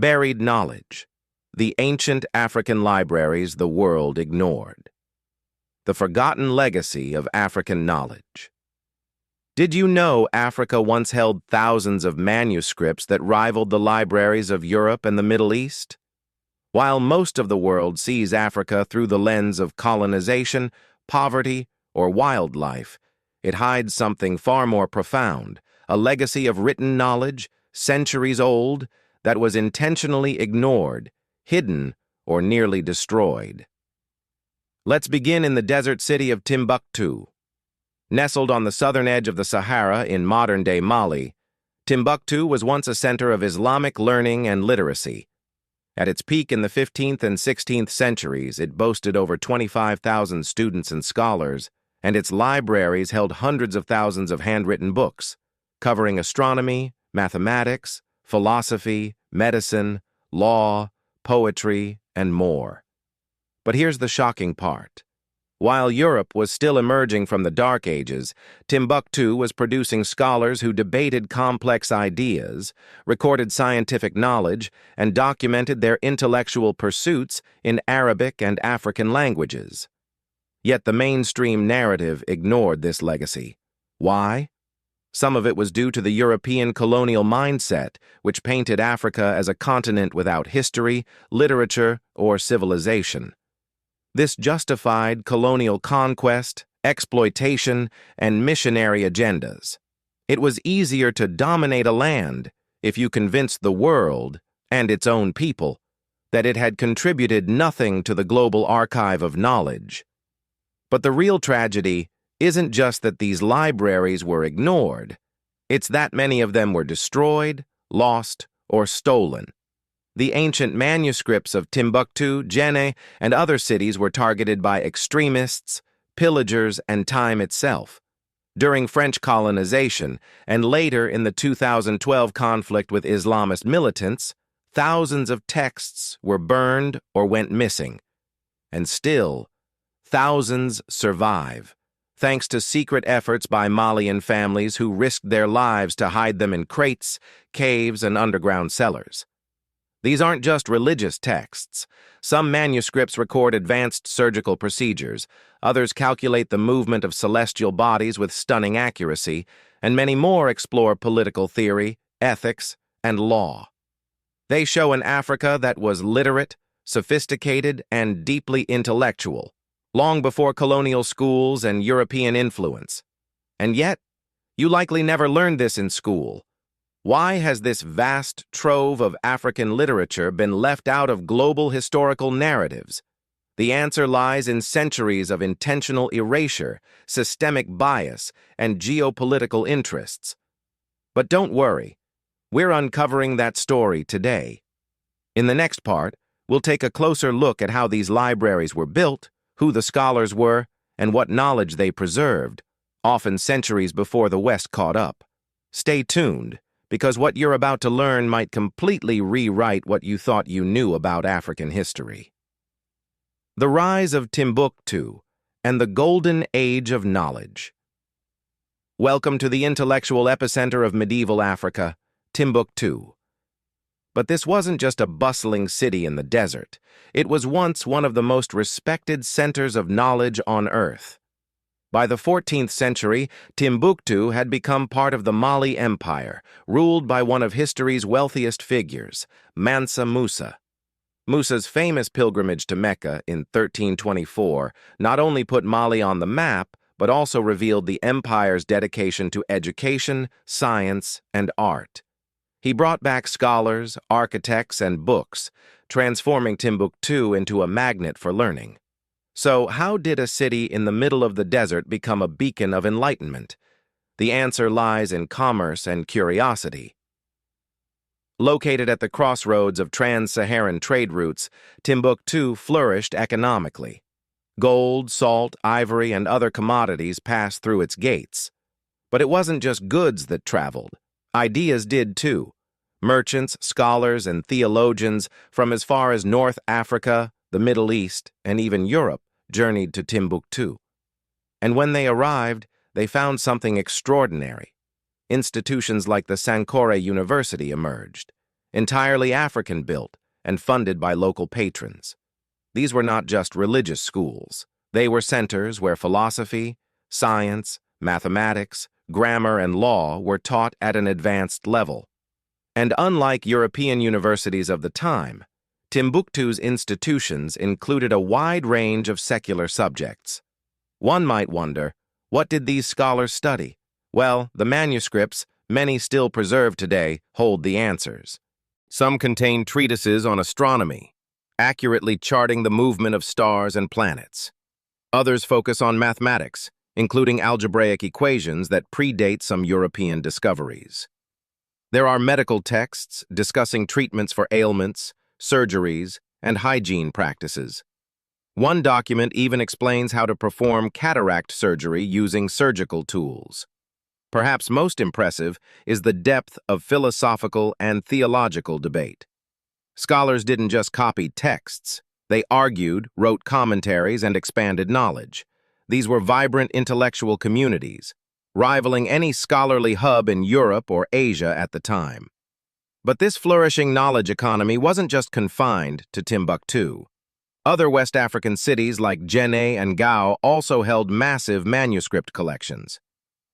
Buried knowledge. The ancient African libraries the world ignored. The forgotten legacy of African knowledge. Did you know Africa once held thousands of manuscripts that rivaled the libraries of Europe and the Middle East? While most of the world sees Africa through the lens of colonization, poverty, or wildlife, it hides something far more profound, a legacy of written knowledge, centuries old, that was intentionally ignored, hidden, or nearly destroyed. Let's begin in the desert city of Timbuktu. Nestled on the southern edge of the Sahara in modern-day Mali, Timbuktu was once a center of Islamic learning and literacy. At its peak in the 15th and 16th centuries, it boasted over 25,000 students and scholars, and its libraries held hundreds of thousands of handwritten books, covering astronomy, mathematics, philosophy, medicine, law, poetry, and more. But here's the shocking part. While Europe was still emerging from the Dark Ages, Timbuktu was producing scholars who debated complex ideas, recorded scientific knowledge, and documented their intellectual pursuits in Arabic and African languages. Yet the mainstream narrative ignored this legacy. Why? Some of it was due to the European colonial mindset, which painted Africa as a continent without history, literature, or civilization. This justified colonial conquest, exploitation, and missionary agendas. It was easier to dominate a land if you convinced the world, and its own people, that it had contributed nothing to the global archive of knowledge. But the real tragedy isn't just that these libraries were ignored. It's that many of them were destroyed, lost, or stolen. The ancient manuscripts of Timbuktu, Djenné, and other cities were targeted by extremists, pillagers, and time itself. During French colonization, and later in the 2012 conflict with Islamist militants, thousands of texts were burned or went missing. And still, thousands survive, thanks to secret efforts by Malian families who risked their lives to hide them in crates, caves, and underground cellars. These aren't just religious texts. Some manuscripts record advanced surgical procedures, others calculate the movement of celestial bodies with stunning accuracy, and many more explore political theory, ethics, and law. They show an Africa that was literate, sophisticated, and deeply intellectual, long before colonial schools and European influence. And yet, you likely never learned this in school. Why has this vast trove of African literature been left out of global historical narratives? The answer lies in centuries of intentional erasure, systemic bias, and geopolitical interests. But don't worry, we're uncovering that story today. In the next part, we'll take a closer look at how these libraries were built, who the scholars were, and what knowledge they preserved, often centuries before the West caught up. Stay tuned, because what you're about to learn might completely rewrite what you thought you knew about African history. The rise of Timbuktu and the golden age of knowledge. Welcome to the intellectual epicenter of medieval Africa, Timbuktu. But this wasn't just a bustling city in the desert. It was once one of the most respected centers of knowledge on Earth. By the 14th century, Timbuktu had become part of the Mali Empire, ruled by one of history's wealthiest figures, Mansa Musa. Musa's famous pilgrimage to Mecca in 1324 not only put Mali on the map, but also revealed the empire's dedication to education, science, and art. He brought back scholars, architects, and books, transforming Timbuktu into a magnet for learning. So, how did a city in the middle of the desert become a beacon of enlightenment? The answer lies in commerce and curiosity. Located at the crossroads of trans-Saharan trade routes, Timbuktu flourished economically. Gold, salt, ivory, and other commodities passed through its gates. But it wasn't just goods that traveled. Ideas did too. Merchants, scholars, and theologians from as far as North Africa, the Middle East, and even Europe journeyed to Timbuktu. And when they arrived, they found something extraordinary. Institutions like the Sankore University emerged. entirely African-built and funded by local patrons. These were not just religious schools. They were centers where philosophy, science, mathematics, grammar, and law were taught at an advanced level. And unlike European universities of the time, Timbuktu's institutions included a wide range of secular subjects. One might wonder, what did these scholars study? Well, the manuscripts, many still preserved today, hold the answers. Some contain treatises on astronomy, accurately charting the movement of stars and planets. Others focus on mathematics, including algebraic equations that predate some European discoveries. There are medical texts discussing treatments for ailments, surgeries, and hygiene practices. One document even explains how to perform cataract surgery using surgical tools. Perhaps most impressive is the depth of philosophical and theological debate. Scholars didn't just copy texts. They argued, wrote commentaries, and expanded knowledge. These were vibrant intellectual communities, rivaling any scholarly hub in Europe or Asia at the time. But this flourishing knowledge economy wasn't just confined to Timbuktu. Other West African cities like Djenné and Gao also held massive manuscript collections.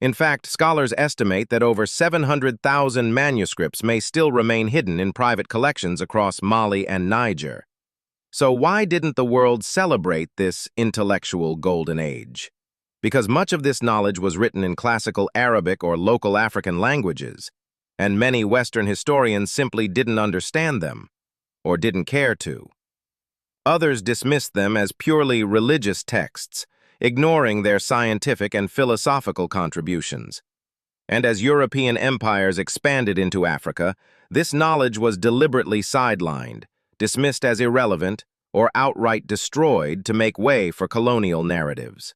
In fact, scholars estimate that over 700,000 manuscripts may still remain hidden in private collections across Mali and Niger. So why didn't the world celebrate this intellectual golden age? Because much of this knowledge was written in classical Arabic or local African languages, and many Western historians simply didn't understand them, or didn't care to. Others dismissed them as purely religious texts, ignoring their scientific and philosophical contributions. And as European empires expanded into Africa, this knowledge was deliberately sidelined, dismissed as irrelevant, or outright destroyed to make way for colonial narratives.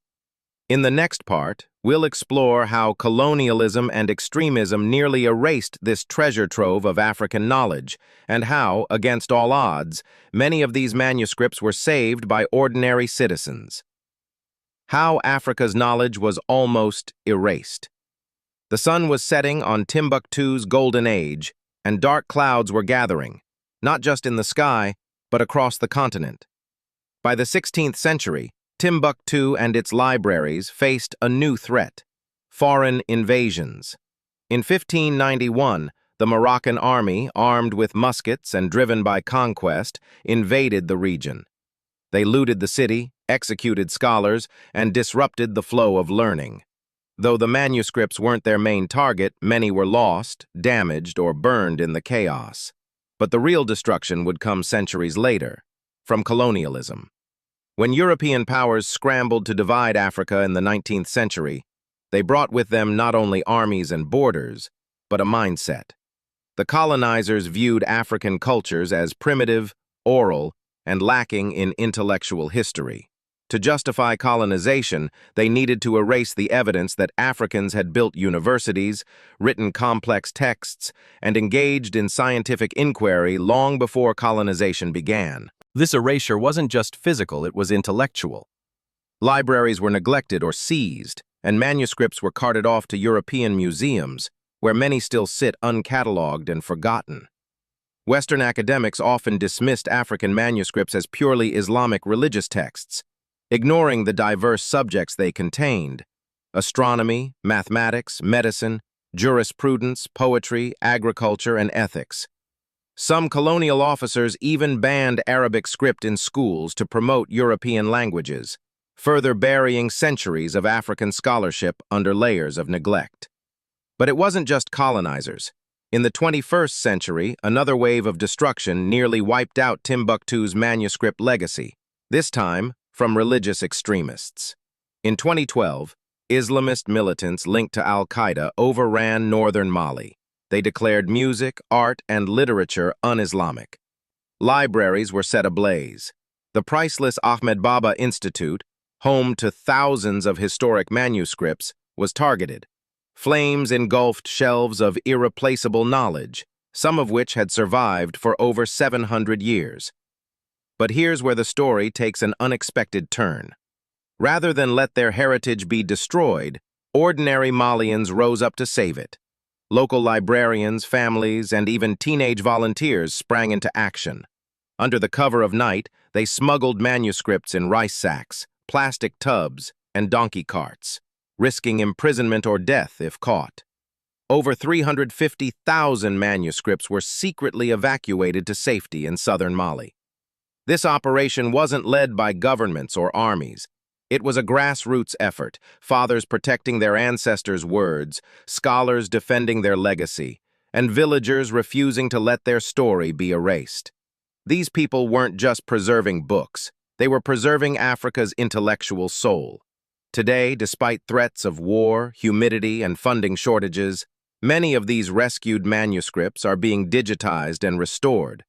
In the next part, we'll explore how colonialism and extremism nearly erased this treasure trove of African knowledge, and how, against all odds, many of these manuscripts were saved by ordinary citizens. How Africa's knowledge was almost erased. The sun was setting on Timbuktu's golden age, and dark clouds were gathering, not just in the sky, but across the continent. By the 16th century, Timbuktu and its libraries faced a new threat: foreign invasions. In 1591, the Moroccan army, armed with muskets and driven by conquest, invaded the region. They looted the city, executed scholars, and disrupted the flow of learning. Though the manuscripts weren't their main target, many were lost, damaged, or burned in the chaos. But the real destruction would come centuries later, from colonialism. When European powers scrambled to divide Africa in the 19th century, they brought with them not only armies and borders, but a mindset. The colonizers viewed African cultures as primitive, oral, and lacking in intellectual history. To justify colonization, they needed to erase the evidence that Africans had built universities, written complex texts, and engaged in scientific inquiry long before colonization began. This erasure wasn't just physical, it was intellectual. Libraries were neglected or seized, and manuscripts were carted off to European museums, where many still sit uncatalogued and forgotten. Western academics often dismissed African manuscripts as purely Islamic religious texts, ignoring the diverse subjects they contained: astronomy, mathematics, medicine, jurisprudence, poetry, agriculture, and ethics. Some colonial officers even banned Arabic script in schools to promote European languages, further burying centuries of African scholarship under layers of neglect. But it wasn't just colonizers. In the 21st century, another wave of destruction nearly wiped out Timbuktu's manuscript legacy, this time from religious extremists. In 2012, Islamist militants linked to Al-Qaeda overran northern Mali. They declared music, art, and literature un-Islamic. Libraries were set ablaze. The priceless Ahmed Baba Institute, home to thousands of historic manuscripts, was targeted. Flames engulfed shelves of irreplaceable knowledge, some of which had survived for over 700 years. But here's where the story takes an unexpected turn. Rather than let their heritage be destroyed, ordinary Malians rose up to save it. Local librarians, families, and even teenage volunteers sprang into action. Under the cover of night, they smuggled manuscripts in rice sacks, plastic tubs, and donkey carts, risking imprisonment or death if caught. Over 350,000 manuscripts were secretly evacuated to safety in southern Mali. This operation wasn't led by governments or armies. It was a grassroots effort, fathers protecting their ancestors' words, scholars defending their legacy, and villagers refusing to let their story be erased. These people weren't just preserving books, they were preserving Africa's intellectual soul. Today, despite threats of war, humidity, and funding shortages, many of these rescued manuscripts are being digitized and restored.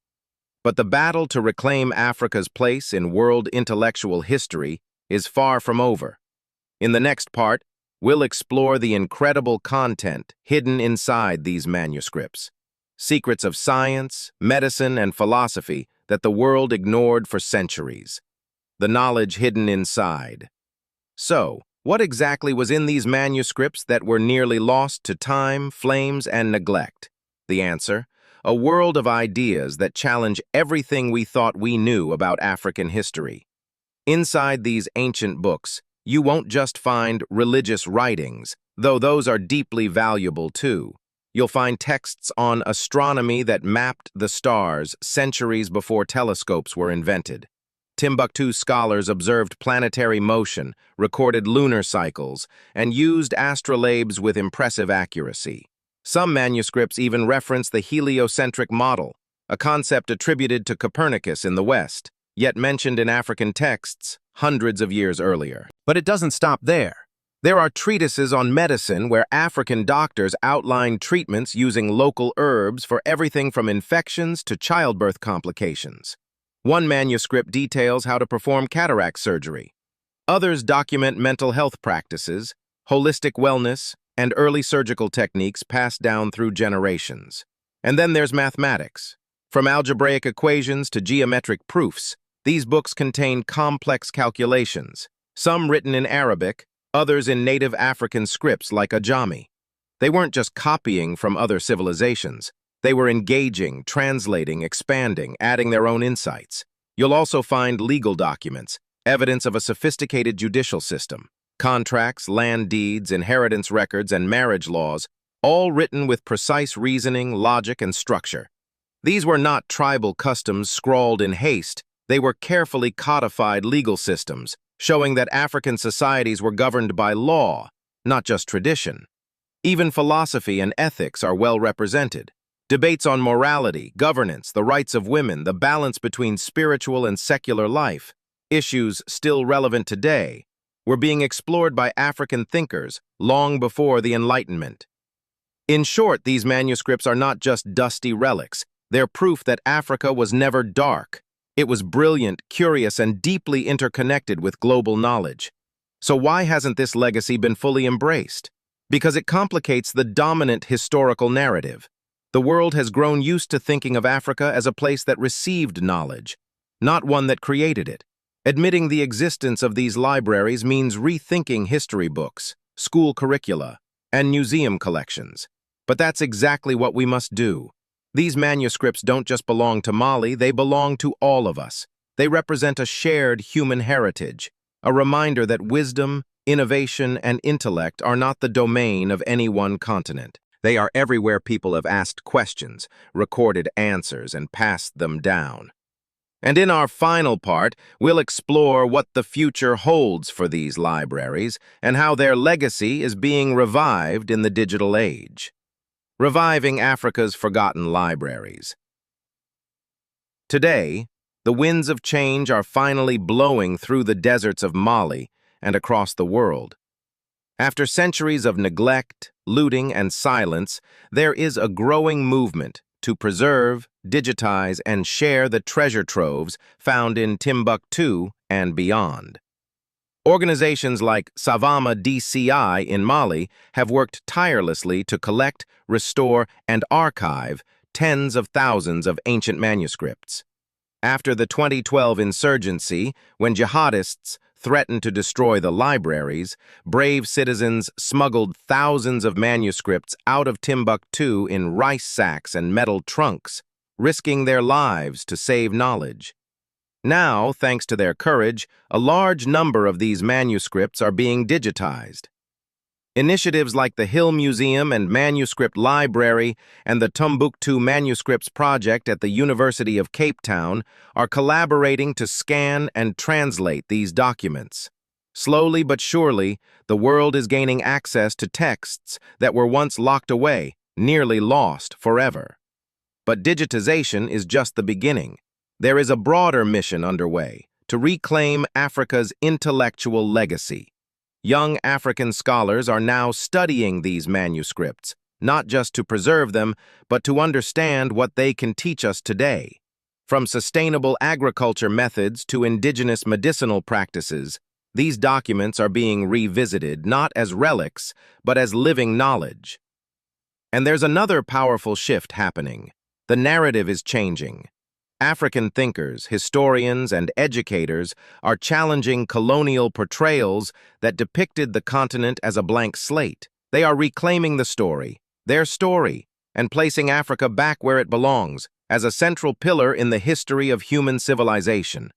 But the battle to reclaim Africa's place in world intellectual history is far from over. In the next part, we'll explore the incredible content hidden inside these manuscripts. Secrets of science, medicine, and philosophy that the world ignored for centuries. The knowledge hidden inside. So, what exactly was in these manuscripts that were nearly lost to time, flames, and neglect? The answer: a world of ideas that challenge everything we thought we knew about African history. Inside these ancient books, you won't just find religious writings, though those are deeply valuable too. You'll find texts on astronomy that mapped the stars centuries before telescopes were invented. Timbuktu scholars observed planetary motion, recorded lunar cycles, and used astrolabes with impressive accuracy. Some manuscripts even reference the heliocentric model, a concept attributed to Copernicus in the West, yet mentioned in African texts hundreds of years earlier. But it doesn't stop there. There are treatises on medicine where African doctors outline treatments using local herbs for everything from infections to childbirth complications. One manuscript details how to perform cataract surgery. Others document mental health practices, holistic wellness, and early surgical techniques passed down through generations. And then there's mathematics. From algebraic equations to geometric proofs, these books contain complex calculations, some written in Arabic, others in native African scripts like Ajami. They weren't just copying from other civilizations. They were engaging, translating, expanding, adding their own insights. You'll also find legal documents, evidence of a sophisticated judicial system, contracts, land deeds, inheritance records, and marriage laws, all written with precise reasoning, logic, and structure. These were not tribal customs scrawled in haste. They were carefully codified legal systems, showing that African societies were governed by law, not just tradition. Even philosophy and ethics are well represented. Debates on morality, governance, the rights of women, the balance between spiritual and secular life, issues still relevant today, were being explored by African thinkers long before the Enlightenment. In short, these manuscripts are not just dusty relics. They're proof that Africa was never dark. It was brilliant, curious, and deeply interconnected with global knowledge. So why hasn't this legacy been fully embraced? Because it complicates the dominant historical narrative. The world has grown used to thinking of Africa as a place that received knowledge, not one that created it. Admitting the existence of these libraries means rethinking history books, school curricula, and museum collections. But that's exactly what we must do. These manuscripts don't just belong to Mali, they belong to all of us. They represent a shared human heritage, a reminder that wisdom, innovation, and intellect are not the domain of any one continent. They are everywhere people have asked questions, recorded answers, and passed them down. And in our final part, we'll explore what the future holds for these libraries and how their legacy is being revived in the digital age. Reviving Africa's forgotten libraries. Today, the winds of change are finally blowing through the deserts of Mali and across the world. After centuries of neglect, looting, and silence, there is a growing movement to preserve, digitize, and share the treasure troves found in Timbuktu and beyond. Organizations like Savama DCI in Mali have worked tirelessly to collect, restore, and archive tens of thousands of ancient manuscripts. After the 2012 insurgency, when jihadists threatened to destroy the libraries, brave citizens smuggled thousands of manuscripts out of Timbuktu in rice sacks and metal trunks, risking their lives to save knowledge. Now, thanks to their courage, a large number of these manuscripts are being digitized. Initiatives like the Hill Museum and Manuscript Library and the Timbuktu Manuscripts Project at the University of Cape Town are collaborating to scan and translate these documents. Slowly but surely, the world is gaining access to texts that were once locked away, nearly lost forever. But digitization is just the beginning. There is a broader mission underway to reclaim Africa's intellectual legacy. Young African scholars are now studying these manuscripts, not just to preserve them, but to understand what they can teach us today. From sustainable agriculture methods to indigenous medicinal practices, these documents are being revisited not as relics, but as living knowledge. And there's another powerful shift happening. The narrative is changing. African thinkers, historians, and educators are challenging colonial portrayals that depicted the continent as a blank slate. They are reclaiming the story, their story, and placing Africa back where it belongs, as a central pillar in the history of human civilization.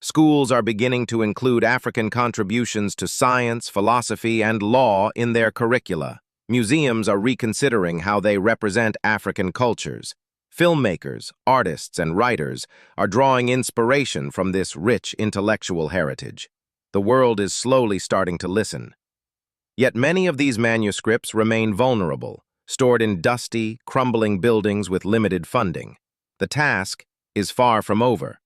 Schools are beginning to include African contributions to science, philosophy, and law in their curricula. Museums are reconsidering how they represent African cultures. Filmmakers, artists, and writers are drawing inspiration from this rich intellectual heritage. The world is slowly starting to listen. Yet many of these manuscripts remain vulnerable, stored in dusty, crumbling buildings with limited funding. The task is far from over.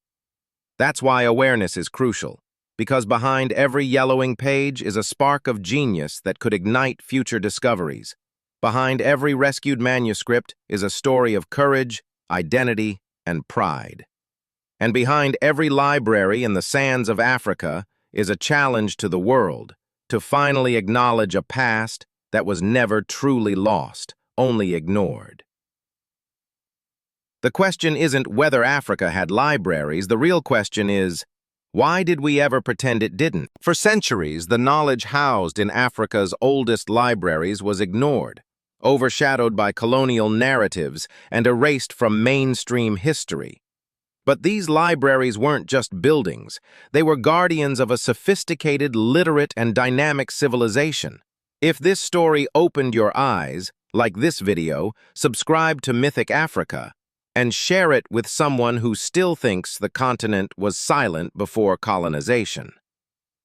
That's why awareness is crucial, because behind every yellowing page is a spark of genius that could ignite future discoveries. Behind every rescued manuscript is a story of courage, identity, and pride. And behind every library in the sands of Africa is a challenge to the world to finally acknowledge a past that was never truly lost, only ignored. The question isn't whether Africa had libraries. The real question is, why did we ever pretend it didn't? For centuries, the knowledge housed in Africa's oldest libraries was ignored, overshadowed by colonial narratives and erased from mainstream history. But these libraries weren't just buildings. They were guardians of a sophisticated, literate, and dynamic civilization. If this story opened your eyes, like this video, subscribe to Mythic Africa and share it with someone who still thinks the continent was silent before colonization.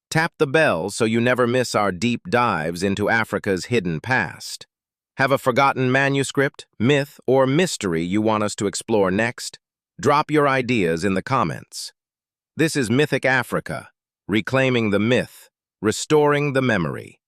Tap the bell so you never miss our deep dives into Africa's hidden past. Have a forgotten manuscript, myth, or mystery you want us to explore next? Drop your ideas in the comments. This is Mythic Africa, reclaiming the myth, restoring the memory.